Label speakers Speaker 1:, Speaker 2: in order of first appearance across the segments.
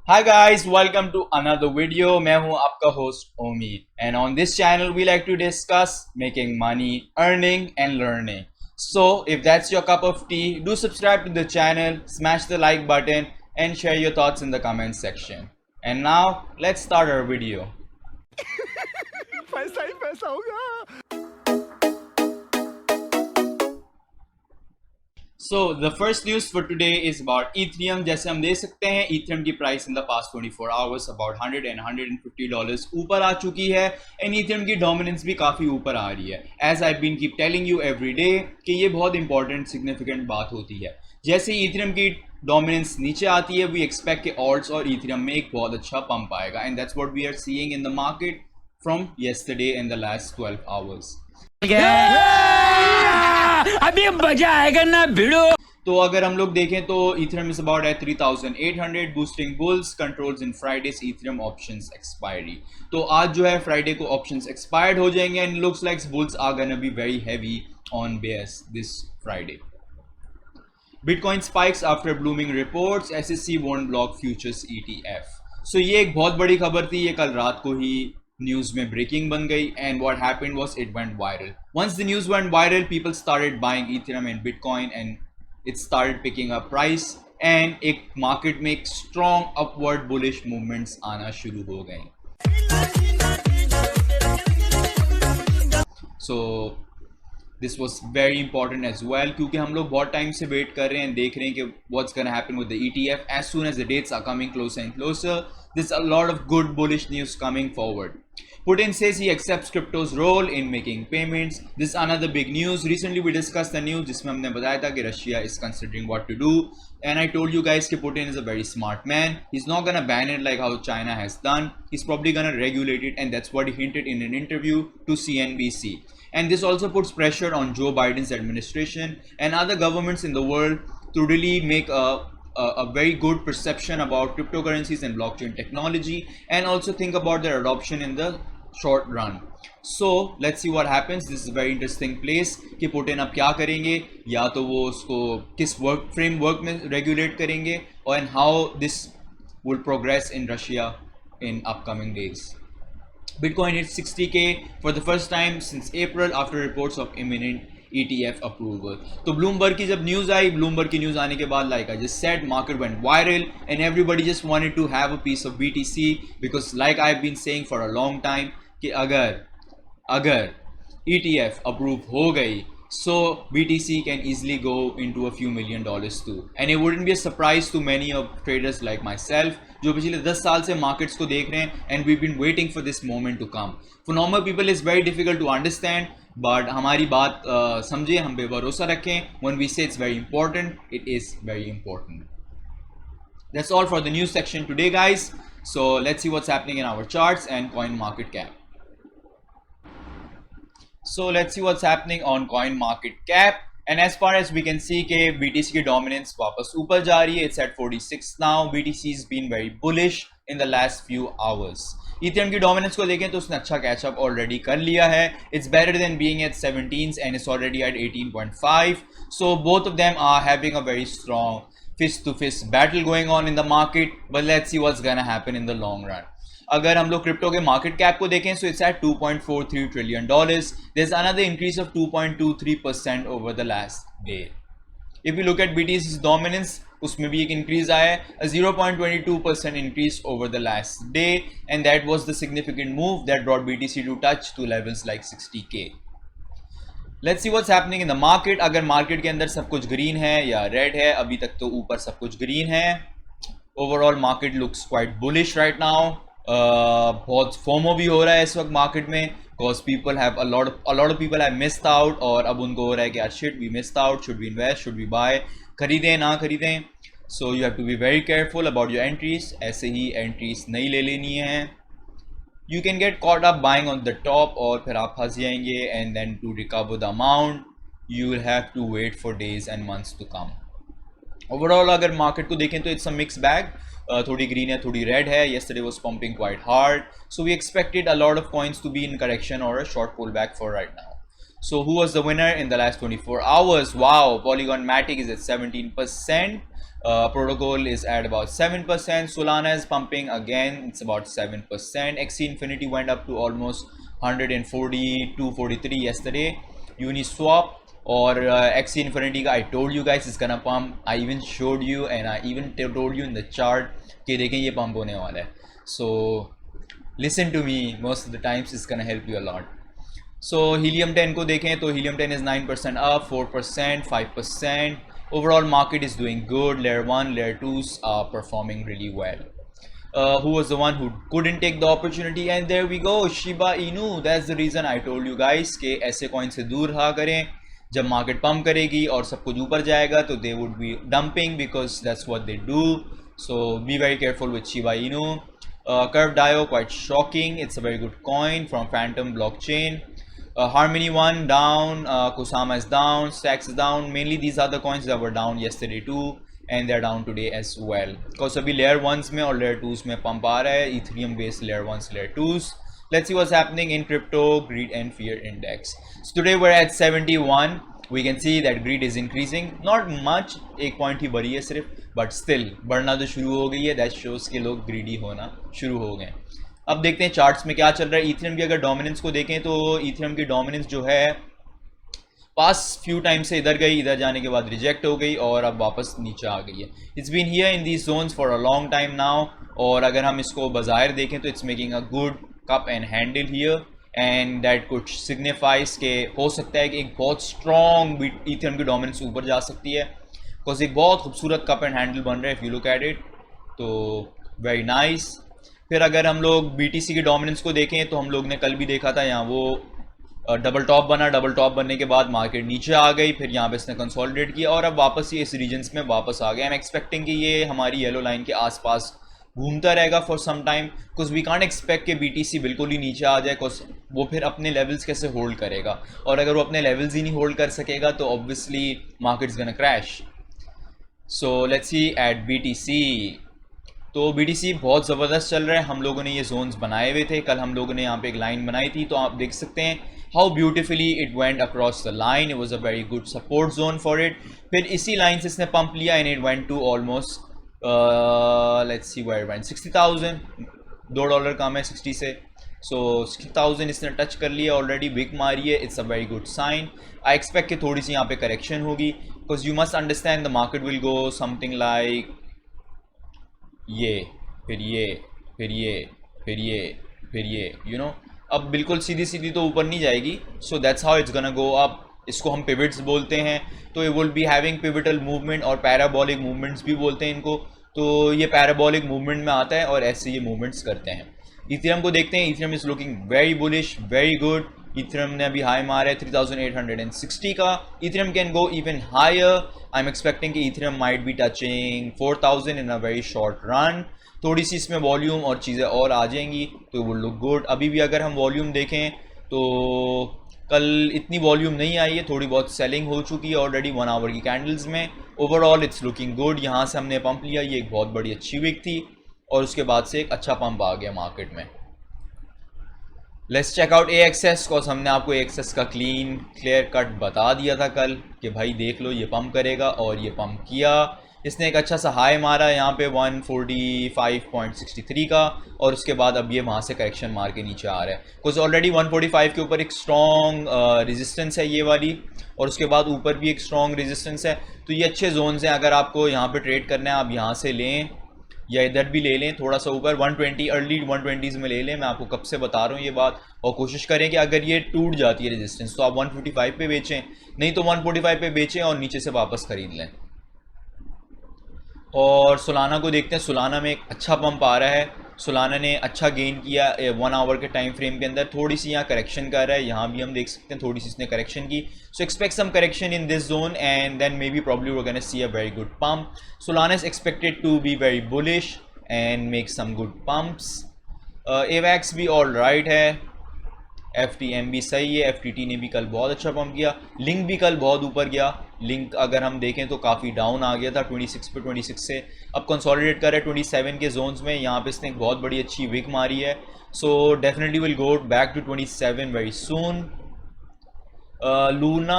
Speaker 1: Hi guys, welcome to another video. मैं हूं आपका host Omi and on this channel we like to discuss making money, earning and learning. So if that's your cup of tea, do subscribe to the channel, smash the like button and share your thoughts in the comment section. And now let's start our video.
Speaker 2: पैसा ही पैसा होगा।
Speaker 1: So the first news for today is about Ethereum. जैसे हम देख सकते हैं Ethereum की price in the past 24 hours about 100 and $150 ऊपर आ चुकी है and Ethereum की dominance भी काफ़ी ऊपर आ रही है. As I've been keep telling you every day कि ये बहुत important significant बात होती है. जैसे Ethereum की dominance नीचे आती है we expect कि Alts और Ethereum में एक बहुत अच्छा pump आएगा and that's what we are seeing in the market from yesterday and the last 12 hours.
Speaker 3: अभी मजा आएगा ना भिड़ो।
Speaker 1: तो अगर हम लोग देखें तो Ethereum is about at 3800 boosting bulls controls in Friday's Ethereum options expiry. तो आज जो है फ्राइडे को options expired हो जाएंगे and looks like bulls are gonna be very heavy on bears this Friday. Bitcoin spikes after blooming reports. SEC won't block futures ETF. So ये एक बहुत बड़ी खबर थी, ये कल रात को ही न्यूज में ब्रेकिंग बन गई and what happened was it went viral. Once the news went viral, people started buying Ethereum and Bitcoin and it started picking up price and एक मार्केट में एक strong upward bullish movements आना शुरू हो गए. So this was very important as well क्योंकि हम लोग बहुत टाइम से वेट कर रहे हैं, देख रहे हैं कि what's gonna happen with the ETF. As soon as the dates are coming closer and closer, there's a lot of good bullish news coming forward. Putin says he accepts crypto's role in making payments. This is another big news. Recently we discussed the news जिसमें हमने बताया था कि Russia is considering what to do and I told you guys कि Putin is a very smart man. He's not gonna ban it like how China has done. He's probably gonna regulate it and that's what he hinted in an interview to CNBC. And this also puts pressure on Joe Biden's administration and other governments in the world to really make a very good perception about cryptocurrencies and blockchain technology and also think about their adoption in the short run. So let's see what happens. This is a very interesting place कि Putin अब क्या करेंगे, या तो वो उसको किस work framework में रेगुलेट करेंगे and how this will progress in Russia in upcoming days. Bitcoin hit 60k for the first time since April after reports of imminent ETF approval. तो Bloomberg की जब न्यूज़ आई, Bloomberg की news आने के बाद like I just said, market went viral and everybody just wanted to have a piece of BTC because like I've been saying for a long time कि अगर ETF approve हो गई so BTC can easily go into a few $1,000,000 too and it wouldn't be a surprise to many of traders like myself जो पिछले 10 साल से markets को देख रहे हैं and we've been waiting for this moment to come. For normal people it's very difficult to understand but हमारी बात समझे, हम पे भरोसा रखें. When we say it's very important, it is very important. That's all for the news section today guys. So let's see what's happening in our charts and coin market cap. So let's see what's happening on coin market cap and as far as we can see कि BTC की dominance वापस ऊपर जा रही है. It's at 46 now. BTC has been very bullish in the last few hours. Ethereum की dominance को देखें तो उसने अच्छा catch up already कर लिया है. It's better than being at 17s and it's already at 18.5. So both of them are having a very strong fist to fist battle going on in the market, but let's see what's gonna happen in the long run. अगर हम लोग crypto के market cap को देखें so it's at $2.43 trillion. There is another increase of 2.23% over the last day. If you look at BTC's dominance, उसमें भी एक increase आया है, a 0.22% increase over the last day and that was the significant move that brought BTC to touch to levels like 60k. Let's see what's happening in the market. अगर market के अंदर सब कुछ ग्रीन है या red है, अभी तक तो ऊपर सब कुछ ग्रीन है. Overall market looks quite bullish right now. बहुत फोमो भी हो रहा है इस वक्त मार्केट में because people have a lot of people have missed out और अब उनको हो रहा है कि यार shit we missed out, should we invest, should we buy, खरीदें ना खरीदें. So you have to be very careful about your entries. ऐसे ही एंट्रीज नहीं ले लेनी है. You can get caught up buying on the top और फिर आप फंस जाएंगे and then to recover the amount you will have to wait for days and months to come. Overall अगर मार्केट को देखें तो इट्स अ मिक्स बैग. थोड़ी ग्रीन है, थोड़ी रेड है. yesterday was pumping quite hard, so we expected a lot of coins to be in correction or a short pullback for right now. So who was the winner in the last 24 hours? Wow, Polygon Matic is at 17%. Protocol is at about 7%. Solana is pumping again, it's about 7%. XC Infinity went up to almost 142, 43 yesterday. Uniswap or XC Infinity I told you guys it's gonna pump. I even showed you and I even told you in the chart कि देखें ये pump होने वाला है. So listen to me, most of the times it's gonna help you a lot. So Helium 10 को देखें तो Helium 10 is 9% up, 4%, 5%. Overall market is doing good. Layer 1, Layer 2s are performing really well. Who was the one who couldn't take the opportunity? And there we go, Shiba Inu. That's the reason I told you guys कि ऐसे coin से दूर रहा करें. जब market pump करेगी और सब कुछ ऊपर जाएगा तो they would be dumping because that's what they do. So be very careful with Shiba Inu. Curve Dio, quite shocking. It's a very good coin from Phantom blockchain. Harmony 1 down, Kusama is down, Stacks is down. Mainly these are the coins that were down yesterday too, and they're down today as well. Because अभी layer 1s में और layer 2s में pump आ रहा है, Ethereum based layer 1s, layer 2s. Let's see what's happening in crypto, greed and fear index. So today we're at 71. We can see that greed is increasing. Not much, एक point ही बढ़ी है सिर्फ, but still बढ़ना तो शुरू हो गई है. That shows कि लोग greedy होना शुरू हो गए. अब देखते हैं चार्ट्स में क्या चल रहा है. इथेरियम की अगर डोमिनेंस को देखें तो इथेरियम की डोमिनेंस जो है पास फ्यू टाइम से इधर गई, इधर जाने के बाद रिजेक्ट हो गई और अब वापस नीचे आ गई है. It's been here in these zones for a long time now. और अगर हम इसको बाज़ाहिर देखें तो it's making a good cup and handle here and that कुछ सिग्निफाइज के हो सकता है कि एक बहुत स्ट्रॉन्ग इथेरियम की डोमिनेंस ऊपर जा सकती है. बिकॉज एक बहुत खूबसूरत कप एंड हैंडल बन रहा है if you look at it, तो वेरी नाइस. फिर अगर हम लोग BTC की डोमिनेंस को देखें तो हम लोग ने कल भी देखा था यहाँ वो डबल टॉप बना. डबल टॉप बनने के बाद मार्केट नीचे आ गई, फिर यहाँ पे इसने कंसोलिडेट किया और अब वापस ये इस रीजन्स में वापस आ गया. आई एम एक्सपेक्टिंग कि ये हमारी येलो लाइन के आसपास घूमता रहेगा for some time. Because we can't expect कि BTC बिल्कुल ही नीचे आ जाए, बिकॉज वो फिर अपने लेवल्स कैसे होल्ड करेगा, और अगर वो अपने लेवल्स ही नहीं होल्ड कर सकेगा तो obviously markets gonna crash. So let's see at BTC. तो BTC बहुत ज़बरदस्त चल रहा है. हम लोगों ने ये जोन्स बनाए हुए थे, कल हम लोगों ने यहाँ पे एक लाइन बनाई थी, तो आप देख सकते हैं how beautifully it went across the line. It was a very good support zone for it. फिर इसी लाइन से इसने पंप लिया and it went to almost let's see where went 60,000. $2 कम है 60 से. सो 60,000 इसने टच कर लिया ऑलरेडी, बिग मारी है. It's a very good sign. I expect कि थोड़ी सी यहाँ पे करेक्शन होगी, because you must understand the market will go something like ये, फिर ये, फिर ये, फिर ये, फिर ये, यू नो. अब बिल्कुल सीधी सीधी तो ऊपर नहीं जाएगी. So that's how it's gonna go up. इसको हम पिविट्स बोलते हैं. तो ये will be having pivotal movement और पैराबोलिक मूवमेंट्स भी बोलते हैं इनको. तो ये पैराबोलिक मूवमेंट में आता है और ऐसे ये मूवमेंट्स करते हैं. इथेरियम को देखते हैं. Ethereum is looking very bullish, very good. Ethereum ने अभी हाई मारा है 3860 का. Ethereum can go even higher. I am expecting कि Ethereum might be touching 4000 in a very short run. थोड़ी सी इसमें वॉल्यूम और चीज़ें और आ जाएंगी तो वो लुक गुड. अभी भी अगर हम वॉल्यूम देखें तो कल इतनी वॉल्यूम नहीं आई है, थोड़ी बहुत सेलिंग हो चुकी है ऑलरेडी 1 आवर की कैंडल्स में. Overall it's looking good. यहाँ से हमने पंप लिया, ये एक बहुत बड़ी अच्छी वीक थी और उसके बाद से एक अच्छा पंप आ गया मार्केट में. Let's check out AXS. Cause हमने आपको AXS का क्लियर कट बता दिया था कल कि भाई देख लो ये पंप करेगा, और ये पंप किया. इसने एक अच्छा सा हाई मारा यहाँ पे 145.63 का, और उसके बाद अब ये वहाँ से करेक्शन मार के नीचे आ रहा है. बिकॉज ऑलरेडी 145 के ऊपर एक स्ट्रॉन्ग रेजिस्टेंस है ये वाली, और उसके बाद ऊपर भी एक स्ट्रॉन्ग रेजिस्टेंस है. तो ये अच्छे जोन्स हैं. अगर आपको यहाँ पे ट्रेड करना है आप यहाँ से लें या इधर भी ले लें, थोड़ा सा ऊपर 120 अर्ली 120s में ले लें. मैं आपको कब से बता रहा हूँ ये बात. और कोशिश करें कि अगर ये टूट जाती है रेजिस्टेंस तो आप 155 पे बेचें, नहीं तो 145 पे बेचें और नीचे से वापस ख़रीद लें. और सोलाना को देखते हैं. सोलाना में एक अच्छा पंप आ रहा है. सोलाना ने अच्छा गेन किया 1 आवर के टाइम फ्रेम के अंदर. थोड़ी सी यहाँ करेक्शन कर रहा है, यहाँ भी हम देख सकते हैं थोड़ी सी इसने करेक्शन की. So expect some correction in this zone and then maybe probably we gonna see a very good pump. Solana is expected to be very bullish and make some good pumps. AVAX भी all right है. FTM भी सही है. FTT ने भी कल बहुत अच्छा पंप किया. लिंक भी कल बहुत ऊपर गया. लिंक अगर हम देखें तो काफ़ी डाउन आ गया था 26 पे, 26 से अब कंसोलिडेट कर रहा है 27 के जोन्स में. यहाँ पे इसने एक बहुत बड़ी अच्छी विक मारी है. So definitely will go back to 27 very soon. Luna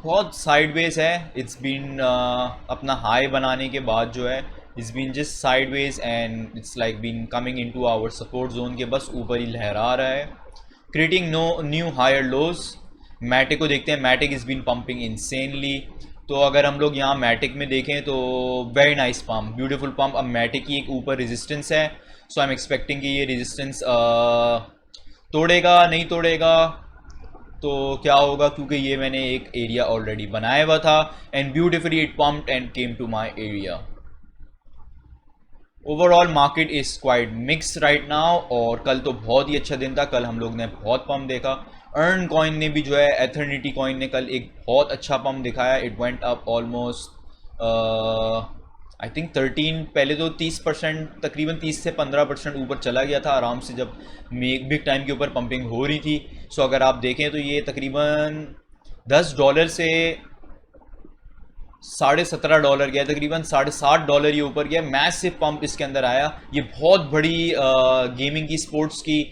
Speaker 1: बहुत साइडवेज है. इट्स बीन अपना हाई बनाने के बाद जो है it's been just sideways and it's like been coming into our support zone के बस ऊपर ही लहरा रहा है, creating no new higher lows. Matic को देखते हैं. Matic is been pumping insanely. तो अगर हम लोग यहाँ मैटिक में देखें तो very nice pump, beautiful pump. अब मैटिक की एक ऊपर रेजिस्टेंस है, सो आई एम एक्सपेक्टिंग कि ये रेजिस्टेंस तोड़ेगा नहीं तोड़ेगा तो क्या होगा, क्योंकि ये मैंने एक एरिया ऑलरेडी बनाया हुआ था and beautifully it pumped and came to my area. Overall market is quite mix right now. और कल तो बहुत ही अच्छा दिन था. कल हम लोग ने बहुत पम्प देखा. अर्न कॉइन ने भी जो है, एथरनिटी कॉइन ने कल एक बहुत अच्छा पम्प दिखाया. It went up almost I think 13, पहले तो 30%, तकरीबन 30 से 15% ऊपर चला गया था आराम से जब बिग टाइम के ऊपर पंपिंग हो रही थी. सो अगर आप देखें तो ये तकरीबन $10 से $17.5 गया, तकरीबन $7.5 ये ऊपर गया. मैसिव पंप इसके अंदर आया. ये बहुत बड़ी गेमिंग की, स्पोर्ट्स की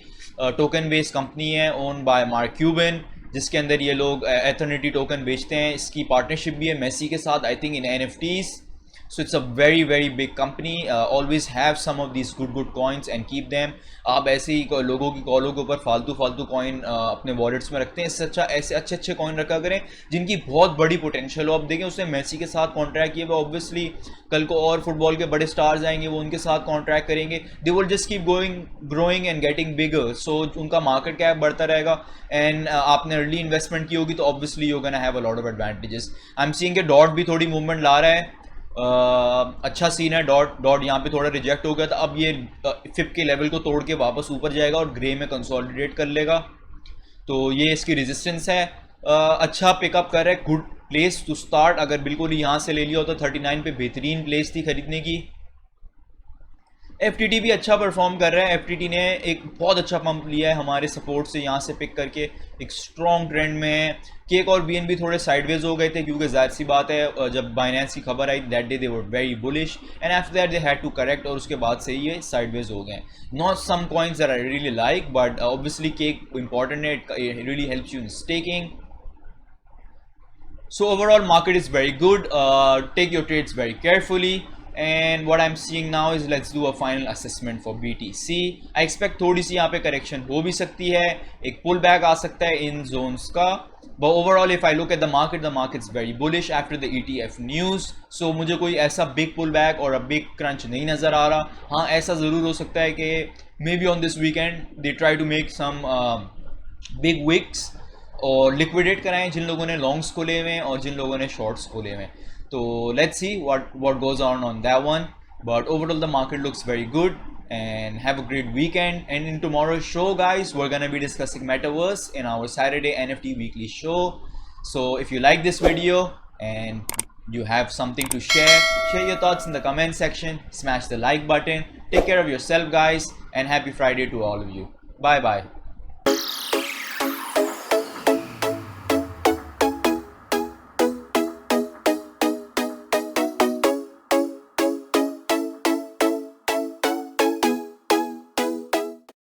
Speaker 1: टोकन बेस्ड कंपनी है, ओन बाय मार्क क्यूबन, जिसके अंदर ये लोग एथरनिटी टोकन बेचते हैं. इसकी पार्टनरशिप भी है मेसी के साथ, I think in NFTs. So it's a very very big company. Always have some of these good coins and keep them. आप ऐसे ही लोगों की कॉलों के ऊपर फालतू कॉइन अपने वॉलेट्स में रखते हैं. इससे अच्छा ऐसे अच्छे कॉइन रखा करें जिनकी बहुत बड़ी पोटेंशियल हो. आप देखें उसने मेसी के साथ कॉन्ट्रैक्ट किया हुआ. ऑब्वियसली कल को और फुटबॉल के बड़े स्टार्स आएंगे, वो उनके साथ कॉन्ट्रैक्ट करेंगे. They will just keep growing and getting bigger. सो उनका मार्केट कैप बढ़ता रहेगा. एंड आपने अर्ली इन्वेस्टमेंट की होगी तो obviously you gonna have a lot of advantages. I am seeing के डॉट भी थोड़ी मूवमेंट ला रहा है. अच्छा सीन है. डॉट यहाँ पे थोड़ा रिजेक्ट हो गया था. अब ये फिप के लेवल को तोड़ के वापस ऊपर जाएगा और ग्रे में कंसोलिडेट कर लेगा. तो ये इसकी रेजिस्टेंस है. अच्छा पिकअप कर रहा है. Good place to start. अगर बिल्कुल ही यहाँ से ले लिया हो तो 39 पे बेहतरीन प्लेस थी खरीदने की. FTT भी अच्छा परफॉर्म कर रहा है. FTT ने एक बहुत अच्छा पंप लिया है हमारे सपोर्ट से, यहाँ से पिक करके एक स्ट्रॉन्ग ट्रेंड में है. केक और BNB थोड़े साइडवेज हो गए थे क्योंकि जाहिर सी बात है जब बाइनेंस की खबर आई that day they were very bullish and after that they had to correct, और उसके बाद से ये साइडवेज हो गए. Not some coins that I really like, but obviously cake important है. It really helps you in staking. So overall market is very good. Take your trades very carefully. And what I'm seeing now is let's do a final assessment for BTC. I expect थोड़ी सी यहाँ पे correction हो भी सकती है, एक pull back आ सकता है इन जोन्स का. But overall if I look at the market's very bullish after the ETF news. So मुझे कोई ऐसा big pull back और a big crunch नहीं नज़र आ रहा. हाँ ऐसा ज़रूर हो सकता है कि maybe on this weekend they try to make some big wicks और लिक्विडेट कराएं जिन लोगों ने लॉन्ग्स खोले हुए हैं और जिन लोगों ने शॉर्ट्स खोले हुए हैं. तो let's see what goes on that one. But overall the market looks very good and have a great weekend. And in tomorrow's show guys, we're gonna be discussing metaverse in our Saturday NFT weekly show. So if you like this video and you have something to share your thoughts in the comment section, smash the like button. Take care of yourself guys and happy Friday to all of you. Bye bye.